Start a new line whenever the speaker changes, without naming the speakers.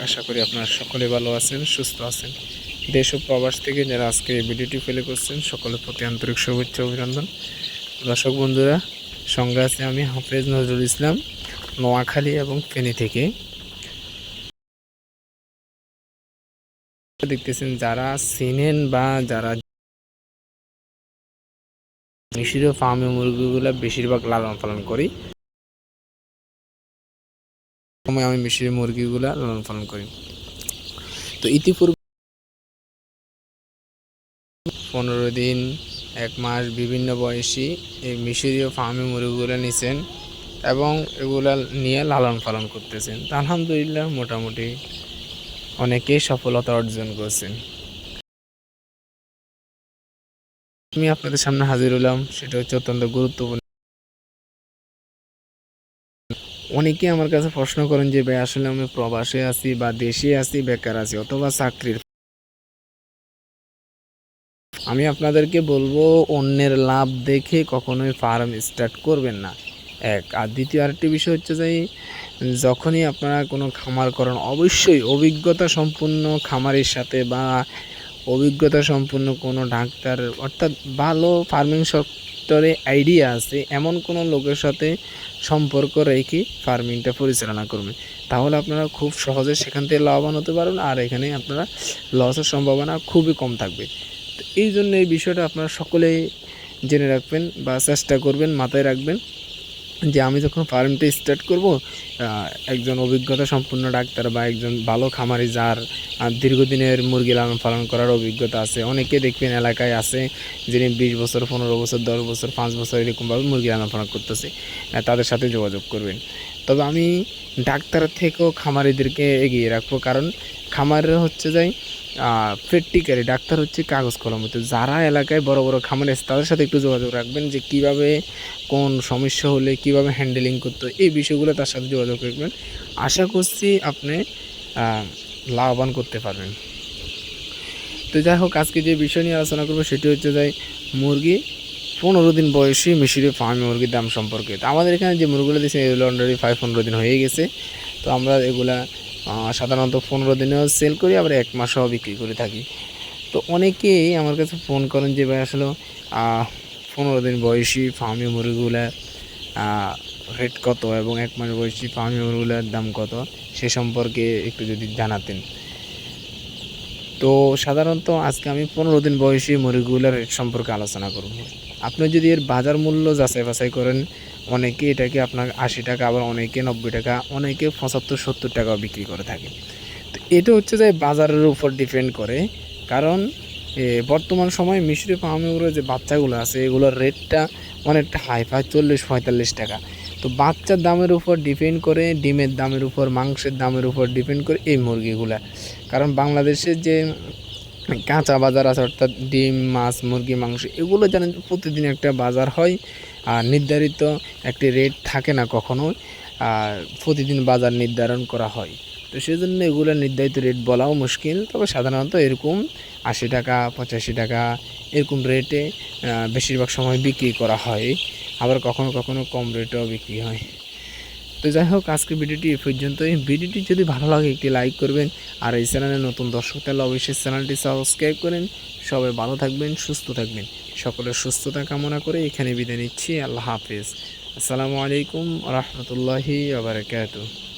আশা করি আপনারা সকলে ভালো আছেন, সুস্থ আছেন। দেশ ও প্রবাস থেকে যারা আজকে এই ভিডিওটি প্লে করছেন সকলের প্রতি আন্তরিক শুভেচ্ছা অভিনন্দন। দর্শক বন্ধুরা, সঙ্গে আছে আমি হাফেজ নজরুল ইসলাম, নোয়াখালী এবং ফেনী থেকে। দেখতেছেন যারা চিনেন বা যারা মিশরীয় ফার্মে মুরগিগুলো বেশিরভাগ লালন পালন করি, আমি মিশরীয় মুরগিগুলা লালন পালন করি। তো ইতিপূর্বে 15 দিন, 1 মাস বিভিন্ন বয়সী এই মিশরীয় ফার্মে মুরগিগুলো নিছেন এবং এগুলা নিয়ে লালন পালন করতেছেন। আলহামদুলিল্লাহ মোটামুটি অনেকেই সফলতা অর্জন করছেন। আমি আপনাদের সামনে হাজির হলাম, সেটা হচ্ছে অত্যন্ত গুরুত্বপূর্ণ। অনেকে আমার কাছে প্রশ্ন করেন যে ভাই আসলে আমি প্রবাসে আছি বা দেশে আছি, বেকার আছি অথবা চাকরির। আমি আপনাদেরকে বলবো অন্যের লাভ দেখে কখনোই ফার্ম স্টার্ট করবেন না, এক। আর দ্বিতীয় আরেকটি বিষয় হচ্ছে যে যখনই আপনারা কোনো খামার করেন অবশ্যই অভিজ্ঞতা সম্পন্ন খামারের সাথে বা অভিজ্ঞতা সম্পন্ন কোনো ডাক্তার অর্থাৎ ভালো ফার্মিং সেক্টরে আইডিয়া আছে এমন কোনো লোকের সাথে সম্পর্ক রেখে ফার্মিংটা পরিচালনা করবেন। তাহলে আপনারা খুব সহজে সেখান থেকে লাভবান হতে পারবেন, আর এখানে আপনারা লসের সম্ভাবনা খুবই কম থাকবে। তো এই জন্য এই বিষয়টা আপনারা সকলেই জেনে রাখবেন বা চেষ্টা করবেন, মাথায় রাখবেন যে আমি যখন ফার্মটা স্টার্ট করব, একজন অভিজ্ঞতা সম্পন্ন ডাক্তার বা একজন ভালো খামারি যার দীর্ঘদিনের মুরগি লালন পালন করার অভিজ্ঞতা আছে। অনেকে দেখবেন এলাকায় আছে যিনি 20 বছর, 15 বছর, 10 বছর, 5 বছর এরকমভাবে মুরগি লালন পালন করতেছে, তাদের সাথে যোগাযোগ করবেন। তবে আমি ডাক্তার থেকেও খামারিদেরকে এগিয়ে রাখবো, কারণ খামারের হচ্ছে যাই প্র্যাকটিক্যালি, ডাক্তার হচ্ছে কাগজ কলমে। তো যারা এলাকায় বড় বড় খামার আছে তাদের সাথে একটু যোগাযোগ রাখবেন যে কিভাবে কোন সমস্যা হলে কিভাবে হ্যান্ডেলিং করতে হয়, এই বিষয়গুলো তার সাথে যোগাযোগ রাখবেন। আশা করছি আপনি লাভবান করতে পারবেন। তো যাই হোক, আজকে যে বিষয় নিয়ে আলোচনা করবো সেটি হচ্ছে যে মুরগি 15 দিন বয়সী মিশরীয় ফার্মি মুরগির দাম সম্পর্কে। তো আমাদের এখানে যে মুরগিগুলো দিয়েছে এগুলো অলরেডি 15 দিন হয়ে গেছে। তো আমরা এগুলা সাধারণত 15 দিনেও সেল করি, আবার 1 মাসও বিক্রি করে থাকি। তো অনেকেই আমার কাছে ফোন করেন যে ভাই আসলে 15 দিন বয়সী ফার্মি মুরগিগুলা রেট কত এবং 1 মাস বয়সী ফার্মি মুরগিগুলার দাম কত, সে সম্পর্কে একটু যদি জানাতেন। তো সাধারণত আজকে আমি 15 দিন বয়সী মুরগিগুলার রেট সম্পর্কে আলোচনা করব। আপনি যদি এর বাজার মূল্য যাচাই বাছাই করেন, অনেকে এটাকে আপনার 80 টাকা, আবার অনেকে 90 টাকা, অনেকে 75-70 টাকাও বিক্রি করে থাকে। তো এটা হচ্ছে যে বাজারের উপর ডিপেন্ড করে, কারণ বর্তমান সময়ে মিশরি ফার্মগুলোর যে বাচ্চাগুলো আছে এগুলোর রেটটা অনেকটা হাই ফাই, 40-45 টাকা। তো বাচ্চার দামের উপর ডিপেন্ড করে, ডিমের দামের উপর, মাংসের দামের উপর ডিপেন্ড করে এই মুরগিগুলা। কারণ বাংলাদেশের যে কাঁচা বাজার আছে অর্থাৎ ডিম, মাছ, মুরগি, মাংস এগুলো জানেন প্রতিদিন একটা বাজার হয়, আর নির্ধারিত একটি রেট থাকে না কখনোই, আর প্রতিদিন বাজার নির্ধারণ করা হয়। তো সেই জন্য এগুলো নির্ধারিত রেট বলাও মুশকিল। তবে সাধারণত এরকম 80 টাকা, 85 টাকা এরকম রেটে বেশিরভাগ সময় বিক্রি করা হয়, আবার কখনো কখনো কম রেটেও বিক্রি হয়। তো যাই হোক, আজকের ভিডিওটি এই পর্যন্তই। ভিডিওটি যদি ভালো লাগে একটি লাইক করবেন, আর এই চ্যানেলে নতুন দর্শক তাহলে অবশ্যই চ্যানেলটি সাবস্ক্রাইব করেন। সবাই ভালো থাকবেন, সুস্থ থাকবেন। সকলের সুস্থতা কামনা করে এখানে বিদায় নিচ্ছি। আল্লাহ হাফেজ। আসসালামু আলাইকুম ওয়া রাহমাতুল্লাহি ওয়া বারাকাতুহু।